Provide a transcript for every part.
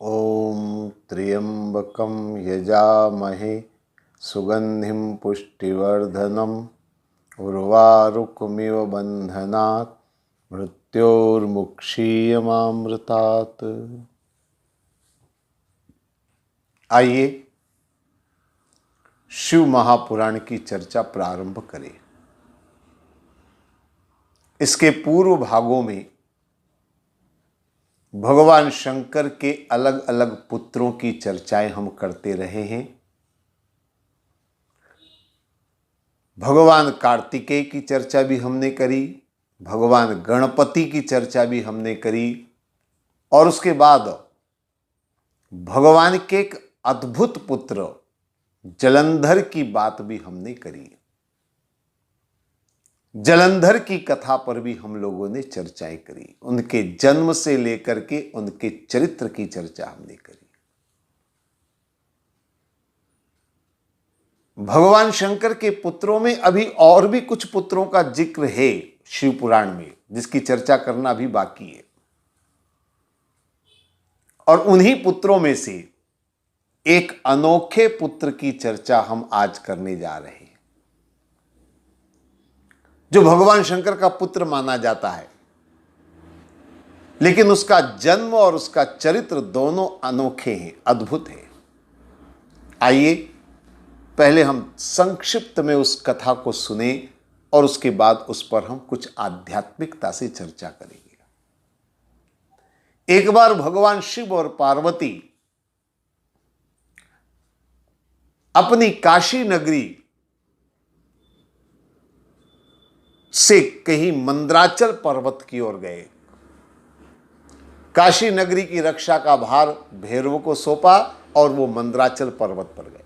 ओम त्र्यंबकं यजामहे सुगंधिं पुष्टिवर्धनम् उर्वारुकमिव बंधनात् मृत्योर्मुक्षीयमामृतात्। आइए शिव महापुराण की चर्चा प्रारंभ करें। इसके पूर्व भागों में भगवान शंकर के अलग अलग पुत्रों की चर्चाएं हम करते रहे हैं। भगवान कार्तिकेय की चर्चा भी हमने करी, भगवान गणपति की चर्चा भी हमने करी, और उसके बाद भगवान के एक अद्भुत पुत्र जलंधर की बात भी हमने करी। जलंधर की कथा पर भी हम लोगों ने चर्चाएं करी, उनके जन्म से लेकर के उनके चरित्र की चर्चा हमने करी। भगवान शंकर के पुत्रों में अभी और भी कुछ पुत्रों का जिक्र है शिव पुराण में, जिसकी चर्चा करना अभी बाकी है। और उन्हीं पुत्रों में से एक अनोखे पुत्र की चर्चा हम आज करने जा रहे हैं, जो भगवान शंकर का पुत्र माना जाता है, लेकिन उसका जन्म और उसका चरित्र दोनों अनोखे हैं, अद्भुत हैं। आइए पहले हम संक्षिप्त में उस कथा को सुने और उसके बाद उस पर हम कुछ आध्यात्मिकता से चर्चा करेंगे। एक बार भगवान शिव और पार्वती अपनी काशी नगरी से कहीं मंदराचल पर्वत की ओर गए। काशी नगरी की रक्षा का भार भैरव को सौंपा और वो मंदराचल पर्वत पर गए।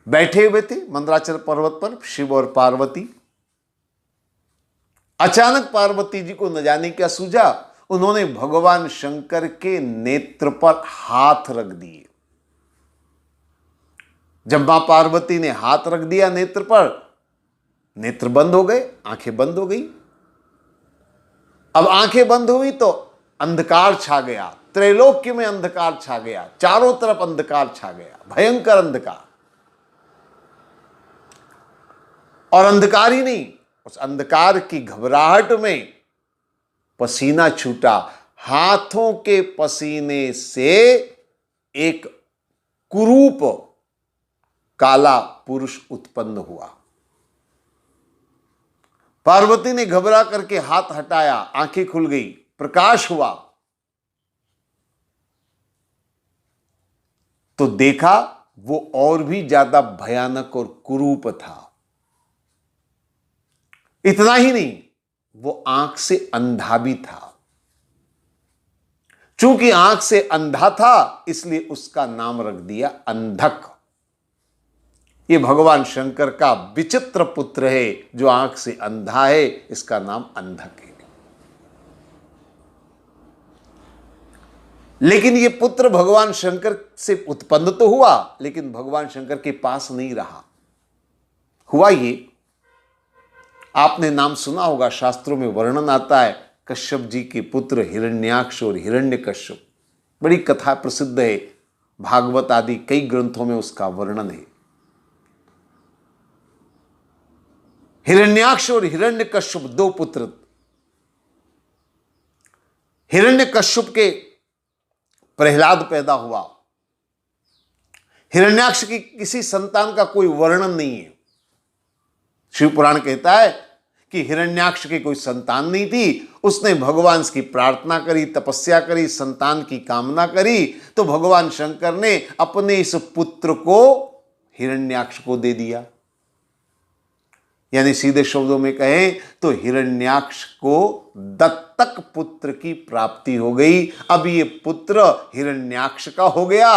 बैठे हुए थे मंदराचल पर्वत पर शिव और पार्वती। अचानक पार्वती जी को न जाने क्या सूझा, उन्होंने भगवान शंकर के नेत्र पर हाथ रख दिए। जब मां पार्वती ने हाथ रख दिया नेत्र पर, नेत्र बंद हो गए, आंखें बंद हो गई। अब आंखें बंद हुई तो अंधकार छा गया, त्रैलोक्य में अंधकार छा गया, चारों तरफ अंधकार छा गया, भयंकर अंधकार। और अंधकार ही नहीं, उस अंधकार की घबराहट में पसीना छूटा। हाथों के पसीने से एक कुरूप काला पुरुष उत्पन्न हुआ। पार्वती ने घबरा करके हाथ हटाया, आंखें खुल गई, प्रकाश हुआ तो देखा वो और भी ज्यादा भयानक और कुरूप था। इतना ही नहीं, वो आंख से अंधा भी था। चूंकि आंख से अंधा था, इसलिए उसका नाम रख दिया अंधक। ये भगवान शंकर का विचित्र पुत्र है जो आंख से अंधा है, इसका नाम अंधक है। लेकिन ये पुत्र भगवान शंकर से उत्पन्न तो हुआ, लेकिन भगवान शंकर के पास नहीं रहा। हुआ ये, आपने नाम सुना होगा, शास्त्रों में वर्णन आता है कश्यप जी के पुत्र हिरण्याक्ष और हिरण्यकश्यप। बड़ी कथा प्रसिद्ध है, भागवत आदि कई ग्रंथों में उसका वर्णन है। हिरण्याक्ष और हिरण्यकश्यप दो पुत्र। हिरण्यकश्यप के प्रहलाद पैदा हुआ। हिरण्याक्ष की किसी संतान का कोई वर्णन नहीं है। शिव पुराण कहता है कि हिरण्याक्ष की कोई संतान नहीं थी। उसने भगवान की प्रार्थना करी, तपस्या करी, संतान की कामना करी, तो भगवान शंकर ने अपने इस पुत्र को हिरण्याक्ष को दे दिया। यानी सीधे शब्दों में कहें तो हिरण्याक्ष को दत्तक पुत्र की प्राप्ति हो गई। अब ये पुत्र हिरण्याक्ष का हो गया,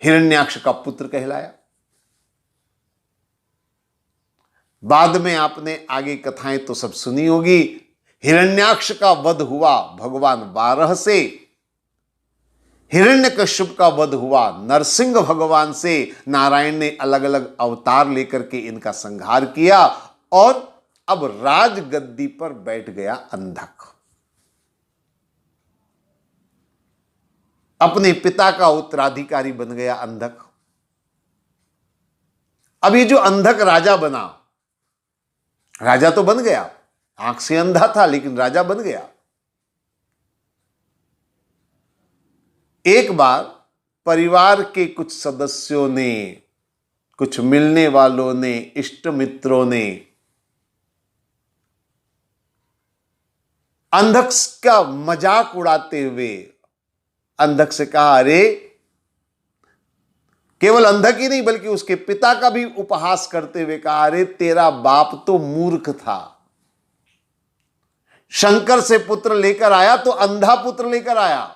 हिरण्याक्ष का पुत्र कहलाया। बाद में आपने आगे कथाएं तो सब सुनी होगी। हिरण्याक्ष का वध हुआ भगवान बारह से, हिरण्यकश्यप का वध हुआ नरसिंह भगवान से। नारायण ने अलग अलग अवतार लेकर के इनका संहार किया और अब राजगद्दी पर बैठ गया अंधक। अपने पिता का उत्तराधिकारी बन गया अंधक। अब ये जो अंधक राजा बना, राजा तो बन गया, आंख से अंधा था लेकिन राजा बन गया। एक बार परिवार के कुछ सदस्यों ने, कुछ मिलने वालों ने, इष्ट मित्रों ने अंधक का मजाक उड़ाते हुए अंधक से कहा, अरे केवल अंधक ही नहीं बल्कि उसके पिता का भी उपहास करते हुए कहा, अरे तेरा बाप तो मूर्ख था, शंकर से पुत्र लेकर आया तो अंधा पुत्र लेकर आया।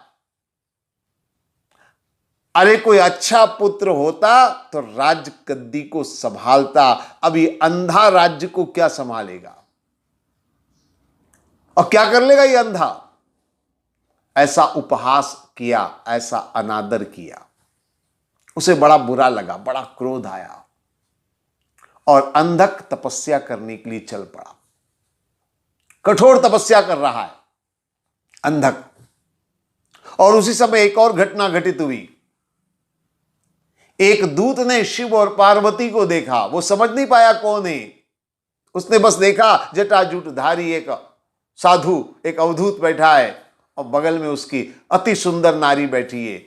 अरे कोई अच्छा पुत्र होता तो राज्य गद्दी को संभालता, अभी अंधा राज्य को क्या संभालेगा और क्या कर लेगा ये अंधा। ऐसा उपहास किया, ऐसा अनादर किया, उसे बड़ा बुरा लगा, बड़ा क्रोध आया और अंधक तपस्या करने के लिए चल पड़ा। कठोर तपस्या कर रहा है अंधक। और उसी समय एक और घटना घटित हुई। एक दूत ने शिव और पार्वती को देखा, वो समझ नहीं पाया कौन है, उसने बस देखा जटाजूटधारी एक साधु, एक अवधूत बैठा है और बगल में उसकी अति सुंदर नारी बैठी है।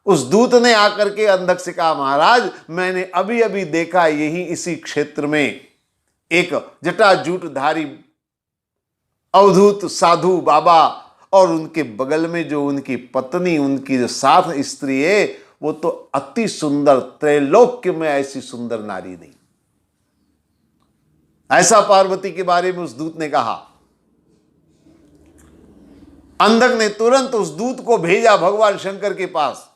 उस दूत ने आकर के अंधक से कहा, महाराज मैंने अभी अभी देखा यही इसी क्षेत्र में एक जटाजूटधारी अवधूत साधु बाबा और उनके बगल में जो उनकी पत्नी, उनकी जो साथ स्त्री है, वो तो अति सुंदर, त्रैलोक्य में ऐसी सुंदर नारी नहीं। ऐसा पार्वती के बारे में उस दूत ने कहा। अंधक ने तुरंत उस दूत को भेजा भगवान शंकर के पास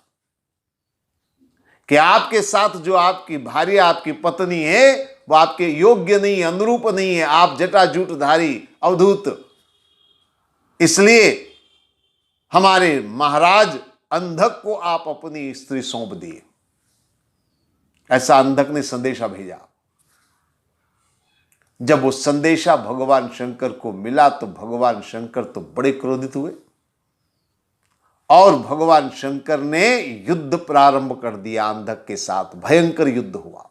कि आपके साथ जो आपकी भार्या, आपकी पत्नी है, वो आपके योग्य नहीं, अनुरूप नहीं है, आप जटाजूटधारी अवधूत, इसलिए हमारे महाराज अंधक को आप अपनी स्त्री सौंप दिए। ऐसा अंधक ने संदेशा भेजा। जब वो संदेशा भगवान शंकर को मिला तो भगवान शंकर तो बड़े क्रोधित हुए और भगवान शंकर ने युद्ध प्रारंभ कर दिया अंधक के साथ। भयंकर युद्ध हुआ।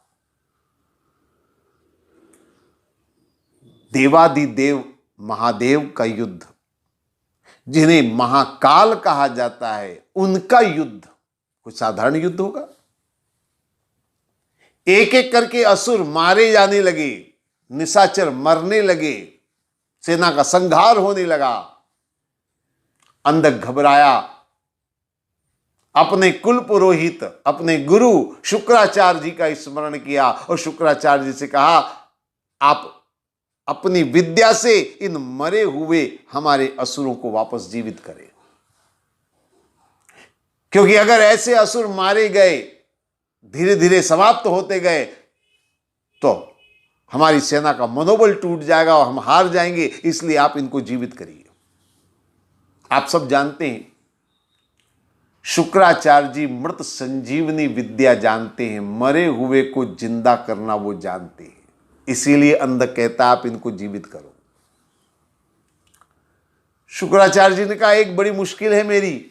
देवादिदेव महादेव का युद्ध, जिन्हें महाकाल कहा जाता है, उनका युद्ध कोई साधारण युद्ध होगा। एक एक करके असुर मारे जाने लगे, निशाचर मरने लगे, सेना का संहार होने लगा। अंधक घबराया, अपने कुल पुरोहित, अपने गुरु शुक्राचार्य जी का स्मरण किया और शुक्राचार्य जी से कहा, आप अपनी विद्या से इन मरे हुए हमारे असुरों को वापस जीवित करें, क्योंकि अगर ऐसे असुर मारे गए, धीरे धीरे समाप्त होते गए, तो हमारी सेना का मनोबल टूट जाएगा और हम हार जाएंगे, इसलिए आप इनको जीवित करिए। आप सब जानते हैं शुक्राचार्य जी मृत संजीवनी विद्या जानते हैं, मरे हुए को जिंदा करना वो जानते हैं, इसीलिए अंधक कहता आप इनको जीवित करो। शुक्राचार्य जी ने कहा, एक बड़ी मुश्किल है मेरी,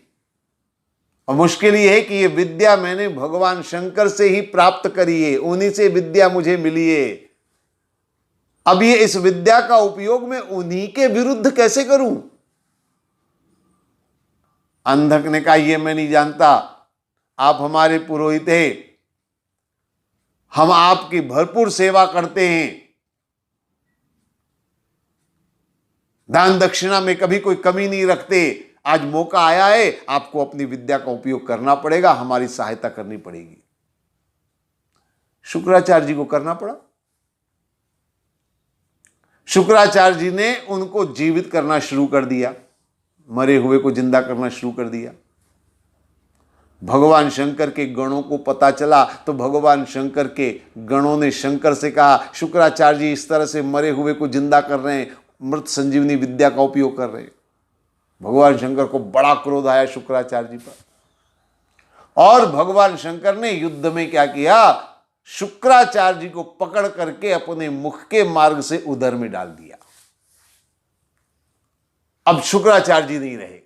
और मुश्किल ये है कि ये विद्या मैंने भगवान शंकर से ही प्राप्त करी है, उन्हीं से विद्या मुझे मिली है। अब ये इस विद्या का उपयोग मैं उन्हीं के विरुद्ध कैसे करूं? अंधक ने कहा, ये मैं नहीं जानता, आप हमारे पुरोहित हैं, हम आपकी भरपूर सेवा करते हैं, दान दक्षिणा में कभी कोई कमी नहीं रखते। आज मौका आया है, आपको अपनी विद्या का उपयोग करना पड़ेगा, हमारी सहायता करनी पड़ेगी। शुक्राचार्य जी को करना पड़ा। शुक्राचार्य जी ने उनको जीवित करना शुरू कर दिया, मरे हुए को जिंदा करना शुरू कर दिया। भगवान शंकर के गणों को पता चला तो भगवान शंकर के गणों ने शंकर से कहा, शुक्राचार्य जी इस तरह से मरे हुए को जिंदा कर रहे हैं, मृत संजीवनी विद्या का उपयोग कर रहे हैं। भगवान शंकर को बड़ा क्रोध आया शुक्राचार्य जी पर, और भगवान शंकर ने युद्ध में क्या किया, शुक्राचार्य जी को पकड़ करके अपने मुख के मार्ग से उदर में डाल दिया। अब शुक्राचार्य जी नहीं रहे,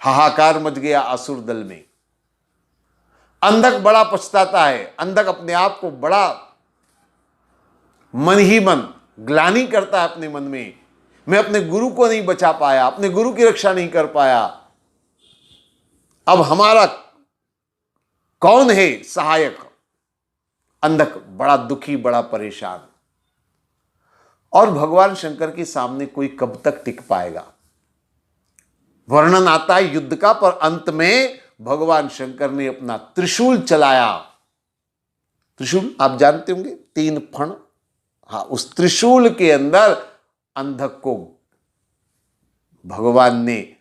हाहाकार मच गया असुर दल में। अंधक बड़ा पछताता है, अंधक अपने आप को बड़ा मन ही मन ग्लानि करता है अपने मन में, मैं अपने गुरु को नहीं बचा पाया, अपने गुरु की रक्षा नहीं कर पाया, अब हमारा कौन है सहायक। अंधक बड़ा दुखी, बड़ा परेशान। और भगवान शंकर के सामने कोई कब तक टिक पाएगा। वर्णन आता है युद्ध का, पर अंत में भगवान शंकर ने अपना त्रिशूल चलाया। त्रिशूल आप जानते होंगे, 3 फण। हाँ, उस त्रिशूल के अंदर अंधक को भगवान ने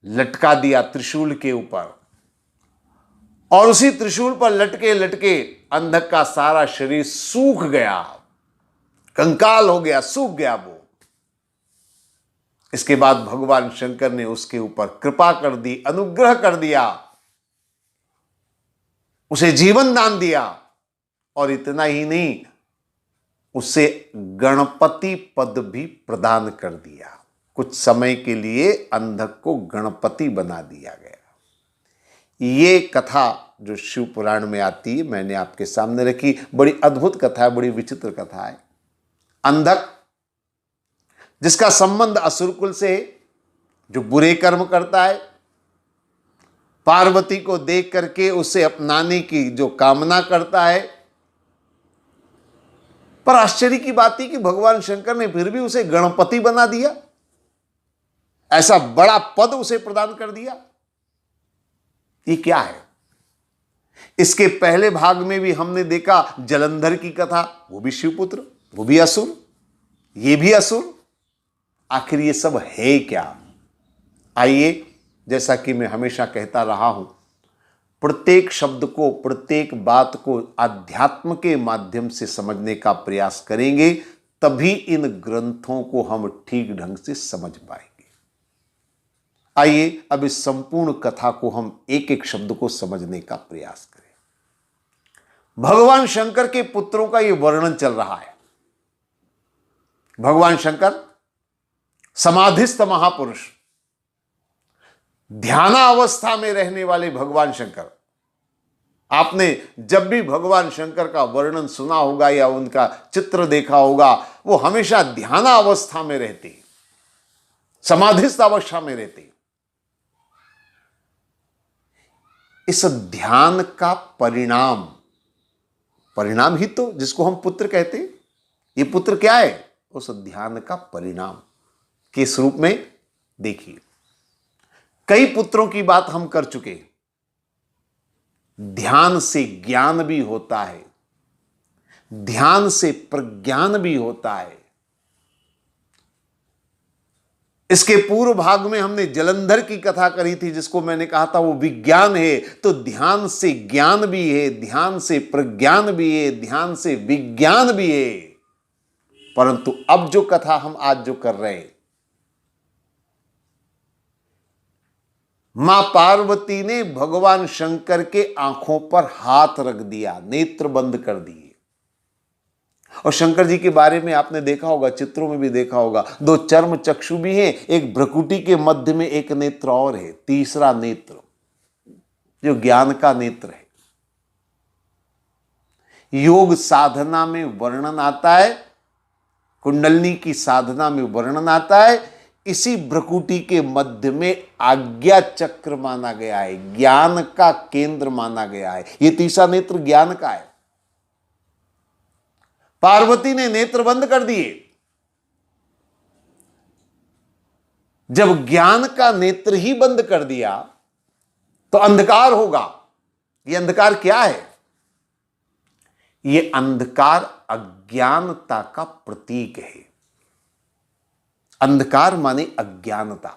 लटका दिया त्रिशूल के ऊपर, और उसी त्रिशूल पर लटके लटके अंधक का सारा शरीर सूख गया, कंकाल हो गया, सूख गया वो। इसके बाद भगवान शंकर ने उसके ऊपर कृपा कर दी, अनुग्रह कर दिया, उसे जीवन दान दिया, और इतना ही नहीं, उसे गणपति पद भी प्रदान कर दिया। कुछ समय के लिए अंधक को गणपति बना दिया गया। ये कथा जो शिव पुराण में आती है, मैंने आपके सामने रखी। बड़ी अद्भुत कथा है, बड़ी विचित्र कथा है। अंधक जिसका संबंध असुरकुल से है, जो बुरे कर्म करता है, पार्वती को देख करके उसे अपनाने की जो कामना करता है, पर आश्चर्य की बात है कि भगवान शंकर ने फिर भी उसे गणपति बना दिया, ऐसा बड़ा पद उसे प्रदान कर दिया। ये क्या है। इसके पहले भाग में भी हमने देखा जलंधर की कथा, वो भी शिवपुत्र, वो भी असुर, ये भी असुर। आखिर ये सब है क्या। आइए, जैसा कि मैं हमेशा कहता रहा हूं, प्रत्येक शब्द को, प्रत्येक बात को अध्यात्म के माध्यम से समझने का प्रयास करेंगे, तभी इन ग्रंथों को हम ठीक ढंग से समझ पाएंगे। आइए अब इस संपूर्ण कथा को हम एक एक शब्द को समझने का प्रयास करें। भगवान शंकर के पुत्रों का यह वर्णन चल रहा है। भगवान शंकर समाधिस्थ महापुरुष, ध्यानावस्था में रहने वाले भगवान शंकर। आपने जब भी भगवान शंकर का वर्णन सुना होगा या उनका चित्र देखा होगा, वो हमेशा ध्यानावस्था में रहते, समाधिस्थ अवस्था में रहते। इस ध्यान का परिणाम, परिणाम ही तो जिसको हम पुत्र कहते, ये पुत्र क्या है, उस ध्यान का परिणाम किस रूप में। देखिए, कई पुत्रों की बात हम कर चुके। ध्यान से ज्ञान भी होता है, ध्यान से प्रज्ञान भी होता है। इसके पूर्व भाग में हमने जलंधर की कथा करी थी, जिसको मैंने कहा था वो विज्ञान है। तो ध्यान से ज्ञान भी है, ध्यान से प्रज्ञान भी है, ध्यान से विज्ञान भी है। परंतु अब जो कथा हम आज जो कर रहे हैं, मां पार्वती ने भगवान शंकर के आंखों पर हाथ रख दिया, नेत्र बंद कर दिए। और शंकर जी के बारे में आपने देखा होगा, चित्रों में भी देखा होगा, 2 चर्म चक्षु भी हैं, एक भ्रुकुटी के मध्य में एक नेत्र और है, तीसरा नेत्र जो ज्ञान का नेत्र है। योग साधना में वर्णन आता है, कुंडलिनी की साधना में वर्णन आता है, इसी भ्रुकुटी के मध्य में आज्ञा चक्र माना गया है, ज्ञान का केंद्र माना गया है। यह तीसरा नेत्र ज्ञान का है। पार्वती ने नेत्र बंद कर दिए। जब ज्ञान का नेत्र ही बंद कर दिया तो अंधकार होगा। यह अंधकार क्या है? यह अंधकार अज्ञानता का प्रतीक है। अंधकार माने अज्ञानता।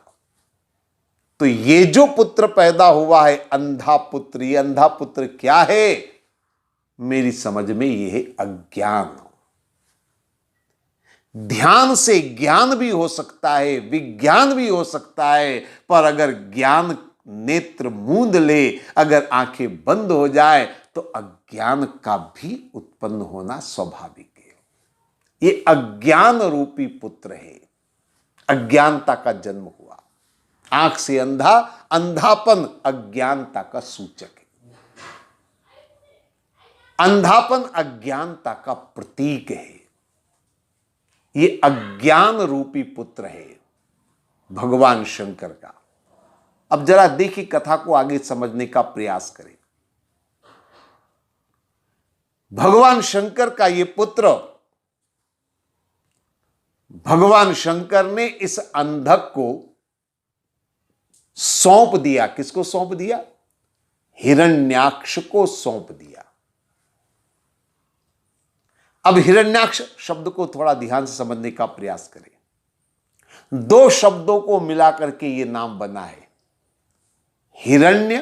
तो ये जो पुत्र पैदा हुआ है अंधा पुत्र, ये अंधा पुत्र क्या है? मेरी समझ में यह है अज्ञान। ध्यान से ज्ञान भी हो सकता है, विज्ञान भी हो सकता है, पर अगर ज्ञान नेत्र मूंद ले, अगर आंखें बंद हो जाए, तो अज्ञान का भी उत्पन्न होना स्वाभाविक है। ये अज्ञान रूपी पुत्र है, अज्ञानता का जन्म हुआ। आंख से अंधा, अंधापन अज्ञानता का सूचक है। अंधापन अज्ञानता का प्रतीक है। ये अज्ञान रूपी पुत्र है भगवान शंकर का। अब जरा देखिए, कथा को आगे समझने का प्रयास करें। भगवान शंकर का ये पुत्र, भगवान शंकर ने इस अंधक को सौंप दिया। किसको सौंप दिया? हिरण्याक्ष को सौंप दिया। अब हिरण्याक्ष शब्द को थोड़ा ध्यान से समझने का प्रयास करें। दो शब्दों को मिलाकर के यह नाम बना है, हिरण्य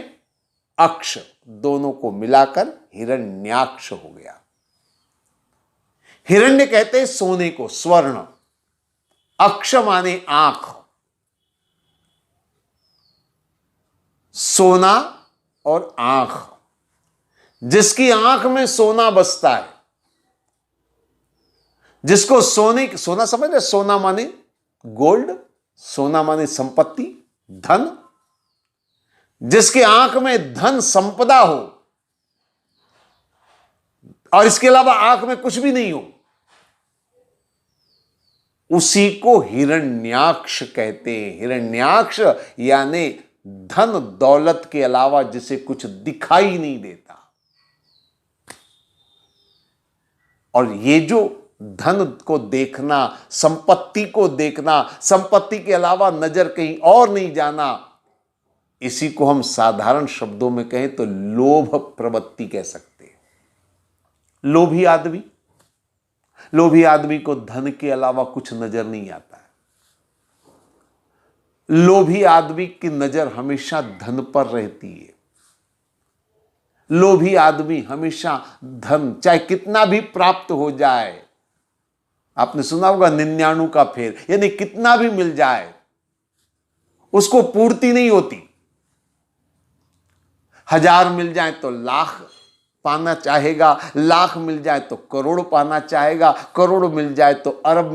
अक्ष, दोनों को मिलाकर हिरण्याक्ष हो गया। हिरण्य कहते हैं सोने को, स्वर्ण। अक्ष माने आंख, सोना और आंख। जिसकी आंख में सोना बसता है, जिसको सोना समझ रहे? सोना माने गोल्ड, सोना माने संपत्ति, धन। जिसकी आंख में धन संपदा हो और इसके अलावा आंख में कुछ भी नहीं हो, उसी को हिरण्याक्ष कहते हैं। हिरण्याक्ष यानी धन दौलत के अलावा जिसे कुछ दिखाई नहीं देता। और ये जो धन को देखना, संपत्ति को देखना, संपत्ति के अलावा नजर कहीं और नहीं जाना, इसी को हम साधारण शब्दों में कहें तो लोभ प्रवृत्ति कह सकते हैं। लोभी आदमी को धन के अलावा कुछ नजर नहीं आता है। लोभी आदमी की नजर हमेशा धन पर रहती है। लोभी आदमी हमेशा धन चाहे कितना भी प्राप्त हो जाए, आपने सुना होगा 99 का फेर, यानी कितना भी मिल जाए उसको पूर्ति नहीं होती। 1000 मिल जाए तो लाख पाना चाहेगा, लाख मिल जाए तो करोड़ पाना चाहेगा, करोड़ मिल जाए तो अरब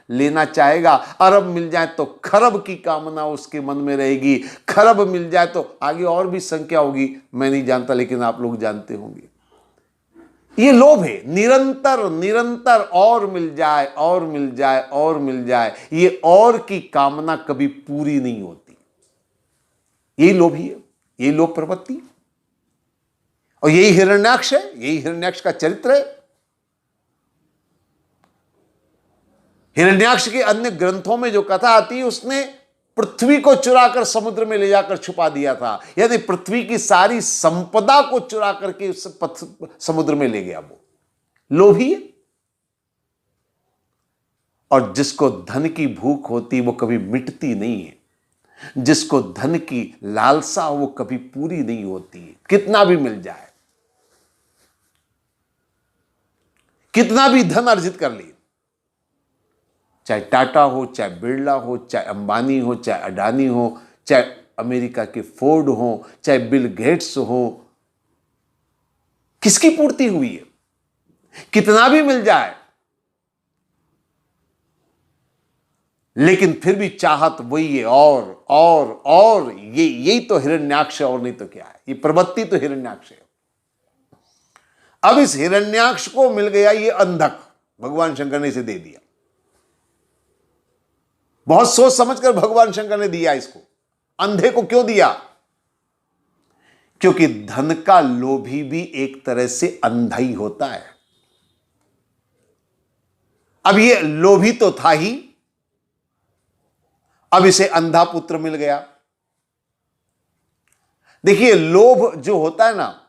लेना चाहेगा, अरब मिल जाए तो खरब की कामना उसके मन में रहेगी, खरब मिल जाए तो आगे और भी संख्या होगी, मैं नहीं जानता लेकिन आप लोग जानते होंगे। ये लोभ है, निरंतर निरंतर और मिल जाए और मिल जाए और मिल जाए, ये और की कामना कभी पूरी नहीं होती। यही लोभी है, यही लोभ प्रवृत्ति, और यही हिरण्याक्ष है, यही हिरण्याक्ष का चरित्र है। हिरण्याक्ष के अन्य ग्रंथों में जो कथा आती है, उसने पृथ्वी को चुराकर समुद्र में ले जाकर छुपा दिया था, यानी पृथ्वी की सारी संपदा को चुरा करके उस समुद्र में ले गया। वो लोभी है। और जिसको धन की भूख होती वो कभी मिटती नहीं है, जिसको धन की लालसा वो कभी पूरी नहीं होती, कितना भी मिल जाए, कितना भी धन अर्जित कर ले, चाहे टाटा हो, चाहे बिरला हो, चाहे अंबानी हो, चाहे अडानी हो, चाहे अमेरिका के फोर्ड हो, चाहे बिल गेट्स हो, किसकी पूर्ति हुई है? कितना भी मिल जाए, लेकिन फिर भी चाहत वही है, और यही तो हिरण्याक्ष है, और नहीं तो क्या है। ये प्रवृत्ति तो हिरण्याक्ष है। अब इस हिरण्याक्ष को मिल गया ये अंधक, भगवान शंकर ने इसे दे दिया। बहुत सोच समझकर भगवान शंकर ने दिया इसको। अंधे को क्यों दिया? क्योंकि धन का लोभी भी एक तरह से अंधा ही होता है। अब ये लोभी तो था ही, अब इसे अंधा पुत्र मिल गया। देखिए, लोभ जो होता है ना,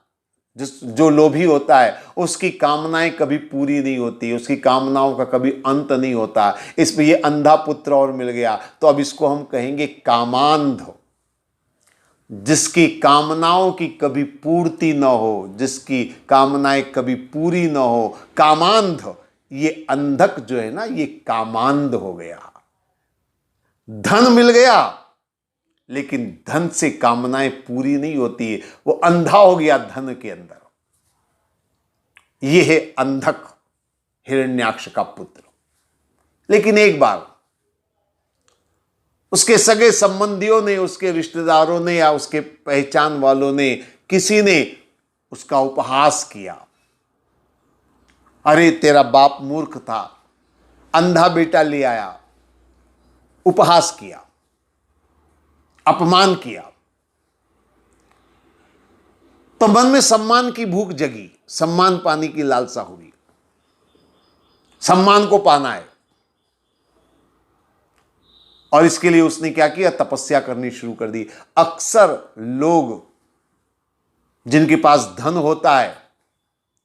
जो लोभी होता है उसकी कामनाएं कभी पूरी नहीं होती, उसकी कामनाओं का कभी अंत नहीं होता। इसमें ये अंधा पुत्र और मिल गया, तो अब इसको हम कहेंगे कामांध। जिसकी कामनाओं की कभी पूर्ति न हो, जिसकी कामनाएं कभी पूरी न हो, कामांध। ये अंधक जो है ना, ये कामांध हो गया। धन मिल गया लेकिन धन से कामनाएं पूरी नहीं होती, वो अंधा हो गया धन के अंदर। यह है अंधक, हिरण्याक्ष का पुत्र। लेकिन एक बार उसके सगे संबंधियों ने, उसके रिश्तेदारों ने या उसके पहचान वालों ने, किसी ने उसका उपहास किया। अरे तेरा बाप मूर्ख था, अंधा बेटा ले आया, उपहास किया, अपमान किया, तो मन में सम्मान की भूख जगी, सम्मान पाने की लालसा हुई, सम्मान को पाना है। और इसके लिए उसने क्या किया? तपस्या करनी शुरू कर दी। अक्सर लोग जिनके पास धन होता है,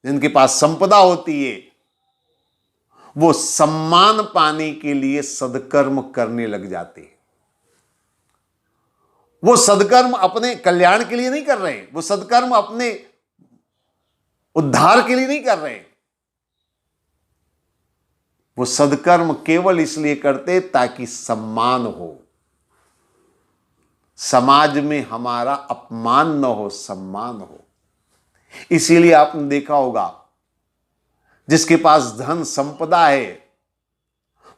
जिनके पास संपदा होती है, वो सम्मान पाने के लिए सदकर्म करने लग जाते हैं। वो सदकर्म अपने कल्याण के लिए नहीं कर रहे, वो सदकर्म अपने उद्धार के लिए नहीं कर रहे, वो सदकर्म केवल इसलिए करते ताकि सम्मान हो, समाज में हमारा अपमान न हो, सम्मान हो। इसीलिए आपने देखा होगा, जिसके पास धन संपदा है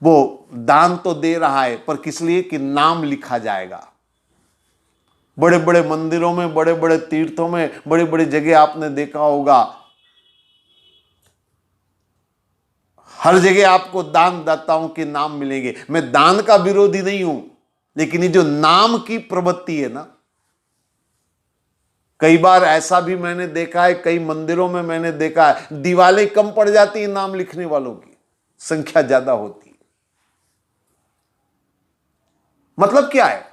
वो दान तो दे रहा है, पर किस लिए? कि नाम लिखा जाएगा। बड़े बड़े मंदिरों में, बड़े बड़े तीर्थों में, बड़ी बड़ी जगह आपने देखा होगा, हर जगह आपको दानदाताओं के नाम मिलेंगे। मैं दान का विरोधी नहीं हूं, लेकिन ये जो नाम की प्रवृत्ति है ना, कई बार ऐसा भी मैंने देखा है, कई मंदिरों में मैंने देखा है, दीवारें कम पड़ जाती हैं नाम लिखने वालों की, संख्या ज्यादा होती है। मतलब क्या है?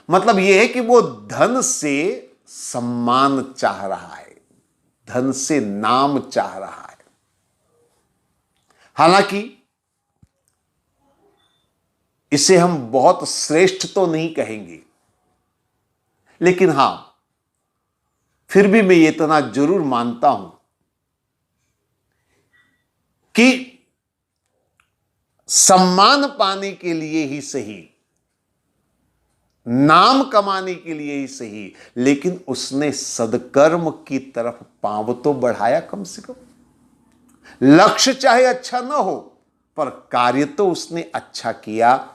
मतलब यह है कि वो धन से सम्मान चाह रहा है, धन से नाम चाह रहा है। हालांकि इसे हम बहुत श्रेष्ठ तो नहीं कहेंगे, लेकिन हां, फिर भी मैं ये इतना जरूर मानता हूं कि सम्मान पाने के लिए ही सही, नाम कमाने के लिए ही सही, लेकिन उसने सदकर्म की तरफ पांव तो बढ़ाया कम से कम। लक्ष्य चाहे अच्छा ना हो, पर कार्य तो उसने अच्छा किया।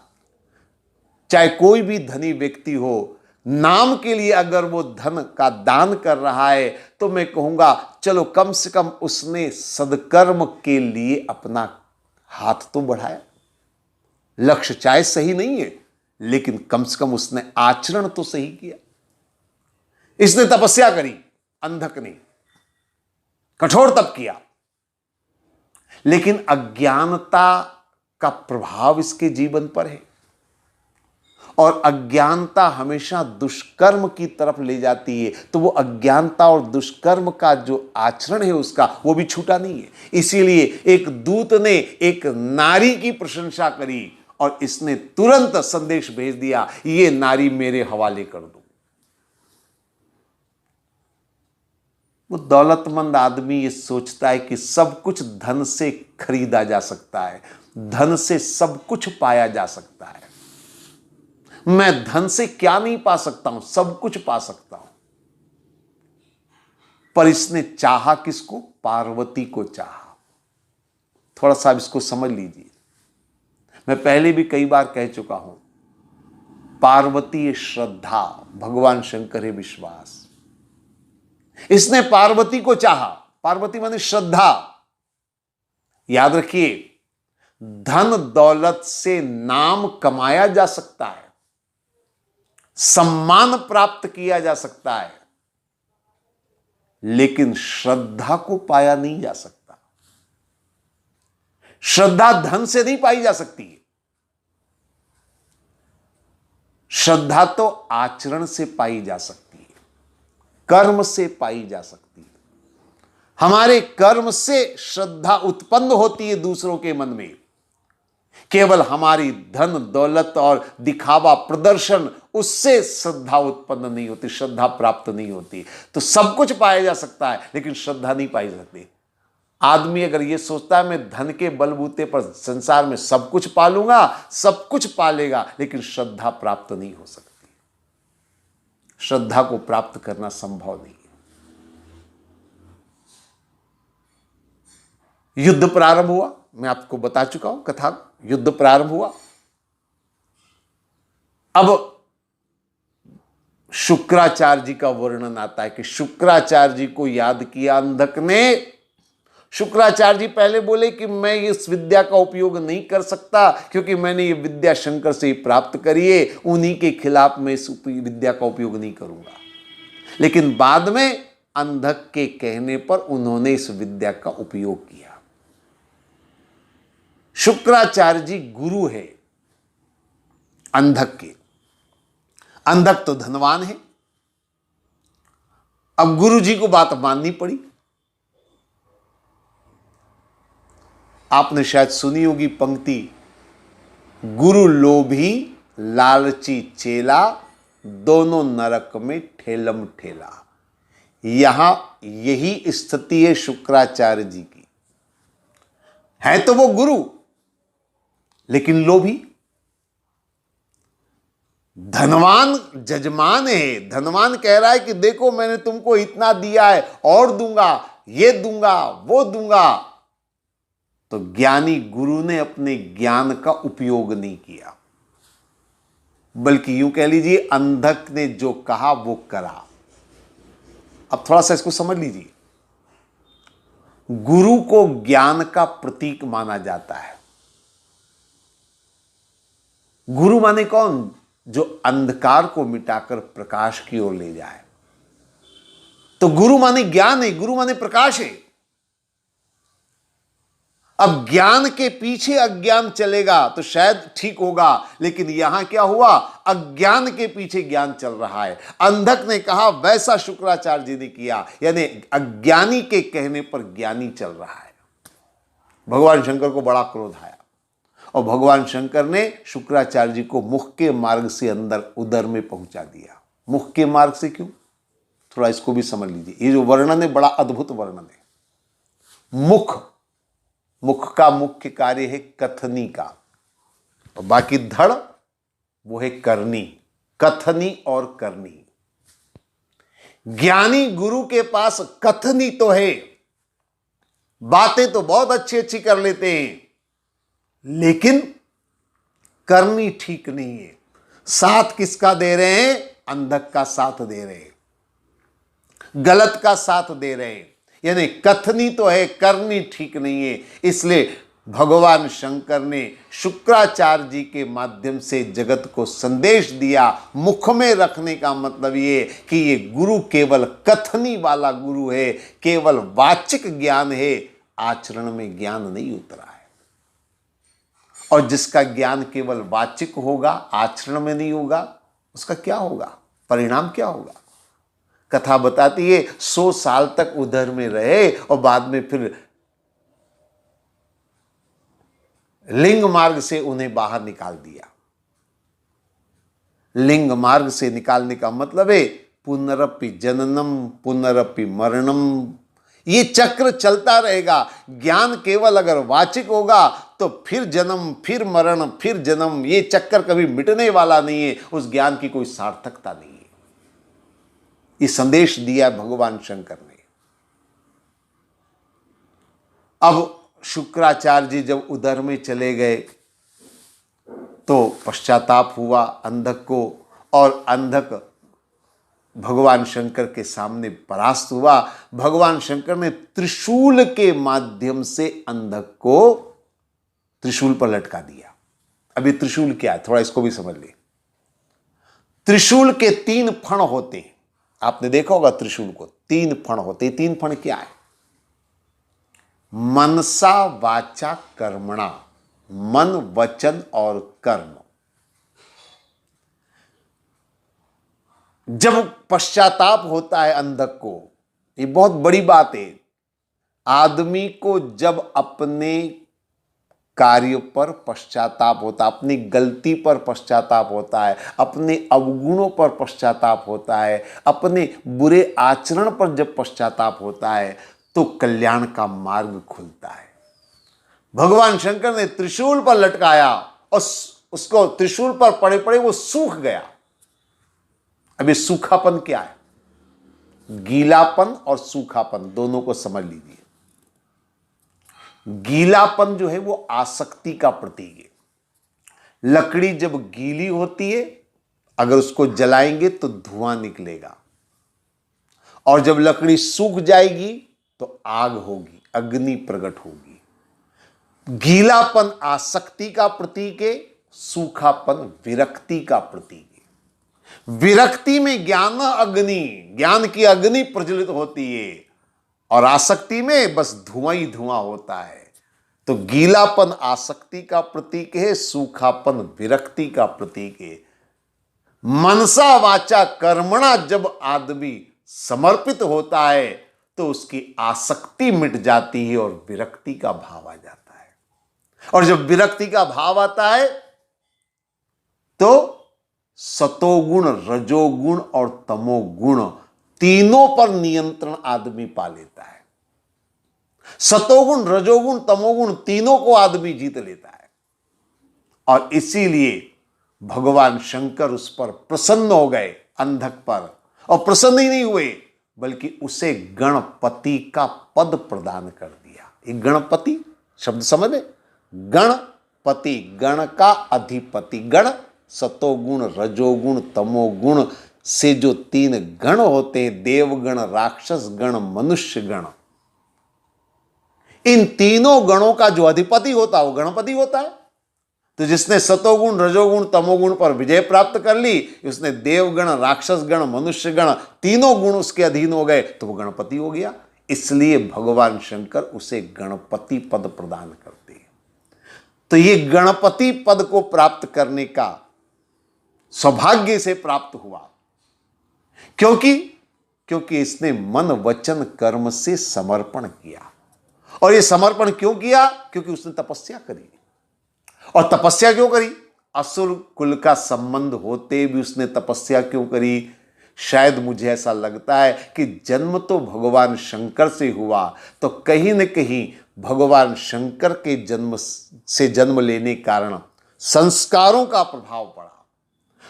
चाहे कोई भी धनी व्यक्ति हो, नाम के लिए अगर वो धन का दान कर रहा है, तो मैं कहूंगा चलो कम से कम उसने सदकर्म के लिए अपना हाथ तो बढ़ाया। लक्ष्य चाहे सही नहीं है, लेकिन कम से कम उसने आचरण तो सही किया। इसने तपस्या करी, अंधक ने कठोर तप किया, लेकिन अज्ञानता का प्रभाव इसके जीवन पर है, और अज्ञानता हमेशा दुष्कर्म की तरफ ले जाती है। तो वो अज्ञानता और दुष्कर्म का जो आचरण है उसका, वो भी छूटा नहीं है। इसीलिए एक दूत ने एक नारी की प्रशंसा करी और इसने तुरंत संदेश भेज दिया, ये नारी मेरे हवाले कर दो। वो दौलतमंद आदमी ये सोचता है कि सब कुछ धन से खरीदा जा सकता है, धन से सब कुछ पाया जा सकता है। मैं धन से क्या नहीं पा सकता हूं? सब कुछ पा सकता हूं। पर इसने चाहा किसको? पार्वती को चाहा। थोड़ा सा इसको समझ लीजिए। मैं पहले भी कई बार कह चुका हूं, पार्वती है श्रद्धा, भगवान शंकर है विश्वास। इसने पार्वती को चाहा। पार्वती माने श्रद्धा। याद रखिए, धन दौलत से नाम कमाया जा सकता है, सम्मान प्राप्त किया जा सकता है, लेकिन श्रद्धा को पाया नहीं जा सकता। श्रद्धा धन से नहीं पाई जा सकती है। श्रद्धा तो आचरण से पाई जा सकती है, कर्म से पाई जा सकती है। हमारे कर्म से श्रद्धा उत्पन्न होती है दूसरों के मन में। केवल हमारी धन दौलत और दिखावा प्रदर्शन, उससे श्रद्धा उत्पन्न नहीं होती, श्रद्धा प्राप्त नहीं होती। तो सब कुछ पाया जा सकता है, लेकिन श्रद्धा नहीं पाई जाती। आदमी अगर ये सोचता है मैं धन के बलबूते पर संसार में सब कुछ पालूंगा, सब कुछ पालेगा, लेकिन श्रद्धा प्राप्त नहीं हो सकती। श्रद्धा को प्राप्त करना संभव नहीं है। युद्ध प्रारंभ हुआ, मैं आपको बता चुका हूं कथा। युद्ध प्रारंभ हुआ, अब शुक्राचार्य जी का वर्णन आता है कि शुक्राचार्य जी को याद किया अंधक ने। शुक्राचार्य जी पहले बोले कि मैं इस विद्या का उपयोग नहीं कर सकता क्योंकि मैंने ये विद्या शंकर से ही प्राप्त करी है, उन्हीं के खिलाफ मैं इस विद्या का उपयोग नहीं करूंगा। लेकिन बाद में अंधक के कहने पर उन्होंने इस विद्या का उपयोग किया। शुक्राचार्य जी गुरु है अंधक के। अंधक तो धनवान है। अब गुरु जी को बात माननी पड़ी। आपने शायद सुनी होगी पंक्ति, गुरु लोभी लालची चेला, दोनों नरक में ठेलम ठेला। यहां यही स्थिति है शुक्राचार्य जी की। है तो वो गुरु लेकिन लोभी। धनवान जजमान है, धनवान कह रहा है कि देखो मैंने तुमको इतना दिया है और दूंगा, ये दूंगा, वो दूंगा। तो ज्ञानी गुरु ने अपने ज्ञान का उपयोग नहीं किया, बल्कि यूं कह लीजिए अंधक ने जो कहा वो करा। अब थोड़ा सा इसको समझ लीजिए। गुरु को ज्ञान का प्रतीक माना जाता है। गुरु माने कौन? जो अंधकार को मिटाकर प्रकाश की ओर ले जाए। तो गुरु माने ज्ञान है, गुरु माने प्रकाश है। अब ज्ञान के पीछे अज्ञान चलेगा तो शायद ठीक होगा, लेकिन यहां क्या हुआ? अज्ञान के पीछे ज्ञान चल रहा है। अंधक ने कहा वैसा शुक्राचार्य जी ने किया, यानी अज्ञानी के कहने पर ज्ञानी चल रहा है। भगवान शंकर को बड़ा क्रोध आया और भगवान शंकर ने शुक्राचार्य जी को मुख के मार्ग से अंदर उदर में पहुंचा दिया। मुख के मार्ग से क्यों? थोड़ा इसको भी समझ लीजिए। ये जो वर्णन है बड़ा अद्भुत वर्णन है। मुख का मुख्य कार्य है कथनी का, और बाकी धड़ वो है करनी। कथनी और करनी। ज्ञानी गुरु के पास कथनी तो है, बातें तो बहुत अच्छी अच्छी कर लेते हैं, लेकिन करनी ठीक नहीं है। साथ किसका दे रहे हैं? अंधक का साथ दे रहे हैं, गलत का साथ दे रहे हैं। यानी कथनी तो है, करनी ठीक नहीं है। इसलिए भगवान शंकर ने शुक्राचार्य जी के माध्यम से जगत को संदेश दिया। मुख में रखने का मतलब ये कि ये गुरु केवल कथनी वाला गुरु है, केवल वाचिक ज्ञान है, आचरण में ज्ञान नहीं उतरा है। और जिसका ज्ञान केवल वाचिक होगा, आचरण में नहीं होगा, उसका क्या होगा? परिणाम क्या होगा? कथा बताती है 100 साल तक उधर में रहे और बाद में फिर लिंग मार्ग से उन्हें बाहर निकाल दिया। लिंग मार्ग से निकालने का मतलब है पुनरपि जननम पुनरपि मरणम। ये चक्र चलता रहेगा। ज्ञान केवल अगर वाचिक होगा तो फिर जन्म, फिर मरण, फिर जन्म, ये चक्कर कभी मिटने वाला नहीं है। उस ज्ञान की कोई सार्थकता नहीं है। ये संदेश दिया भगवान शंकर ने। अब शुक्राचार्य जी जब उदर में चले गए तो पश्चाताप हुआ अंधक को, और अंधक भगवान शंकर के सामने परास्त हुआ। भगवान शंकर ने त्रिशूल के माध्यम से अंधक को त्रिशूल पर लटका दिया। अब ये त्रिशूल क्या है? थोड़ा इसको भी समझ ले। त्रिशूल के 3 फण होते हैं। आपने देखा होगा त्रिशूल को, 3 फण होते हैं। 3 फण क्या है? मनसा वाचा कर्मणा। मन, वचन और कर्म। जब पश्चाताप होता है अंधक को, ये बहुत बड़ी बात है। आदमी को जब अपने कार्य पर पश्चाताप होता है, अपनी गलती पर पश्चाताप होता है, अपने अवगुणों पर पश्चाताप होता है, अपने बुरे आचरण पर जब पश्चाताप होता है तो कल्याण का मार्ग खुलता है। भगवान शंकर ने त्रिशूल पर लटकाया और उसको त्रिशूल पर पड़े पड़े वो सूख गया। अब ये सूखापन क्या है? गीलापन और सूखापन दोनों को समझ लीजिए। गीलापन जो है वो आसक्ति का प्रतीक है। लकड़ी जब गीली होती है अगर उसको जलाएंगे तो धुआं निकलेगा, और जब लकड़ी सूख जाएगी तो आग होगी, अग्नि प्रकट होगी। गीलापन आसक्ति का प्रतीक है, सूखापन विरक्ति का प्रतीक है। विरक्ति में ज्ञान अग्नि, ज्ञान की अग्नि प्रज्वलित होती है, और आसक्ति में बस धुआं ही धुआं होता है। तो गीलापन आसक्ति का प्रतीक है, सूखापन विरक्ति का प्रतीक है। मनसा वाचा कर्मणा जब आदमी समर्पित होता है तो उसकी आसक्ति मिट जाती है और विरक्ति का भाव आ जाता है। और जब विरक्ति का भाव आता है तो सतोगुण, रजोगुण और तमोगुण तीनों पर नियंत्रण आदमी पा लेता है। सतोगुण, रजोगुण, तमोगुण तीनों को आदमी जीत लेता है, और इसीलिए भगवान शंकर उस पर प्रसन्न हो गए, अंधक पर। और प्रसन्न ही नहीं हुए बल्कि उसे गणपति का पद प्रदान कर दिया। एक गणपति शब्द समझ में, गणपति, गण का अधिपति। गण सतोगुण, रजोगुण, तमोगुण से जो तीन गण होते हैं, देवगण, राक्षस गण, मनुष्य गण, इन तीनों गणों का जो अधिपति होता है वो गणपति होता है। तो जिसने सतोगुण, रजोगुण, तमोगुण पर विजय प्राप्त कर ली, उसने देवगण, राक्षस गण, मनुष्य गण तीनों गुण उसके अधीन हो गए, तो वो गणपति हो गया। इसलिए भगवान शंकर उसे गणपति पद प्रदान करते हैं। तो ये गणपति पद को प्राप्त करने का सौभाग्य से प्राप्त हुआ, क्योंकि इसने मन वचन कर्म से समर्पण किया। और ये समर्पण क्यों किया? क्योंकि उसने तपस्या करी। और तपस्या क्यों करी? असुर कुल का संबंध होते भी उसने तपस्या क्यों करी? शायद मुझे ऐसा लगता है कि जन्म तो भगवान शंकर से हुआ, तो कहीं न कहीं भगवान शंकर के जन्म लेने के कारण संस्कारों का प्रभाव पड़ा,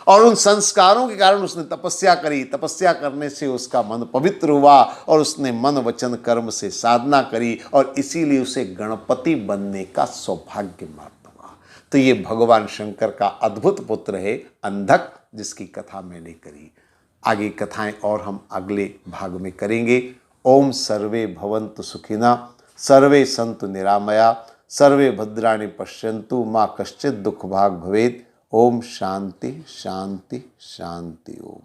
और उन संस्कारों के कारण उसने तपस्या करी। तपस्या करने से उसका मन पवित्र हुआ, और उसने मन वचन कर्म से साधना करी, और इसीलिए उसे गणपति बनने का सौभाग्य प्राप्त हुआ। तो ये भगवान शंकर का अद्भुत पुत्र है अंधक, जिसकी कथा मैंने करी। आगे कथाएं और हम अगले भाग में करेंगे। ओम सर्वे भवन्तु सुखिनः, सर्वे सन्तु निरामया, सर्वे भद्राणि पश्यन्तु, माँ कश्चित् दुःख भाग् भवेत्। ओम शांति शांति शांति। ओम।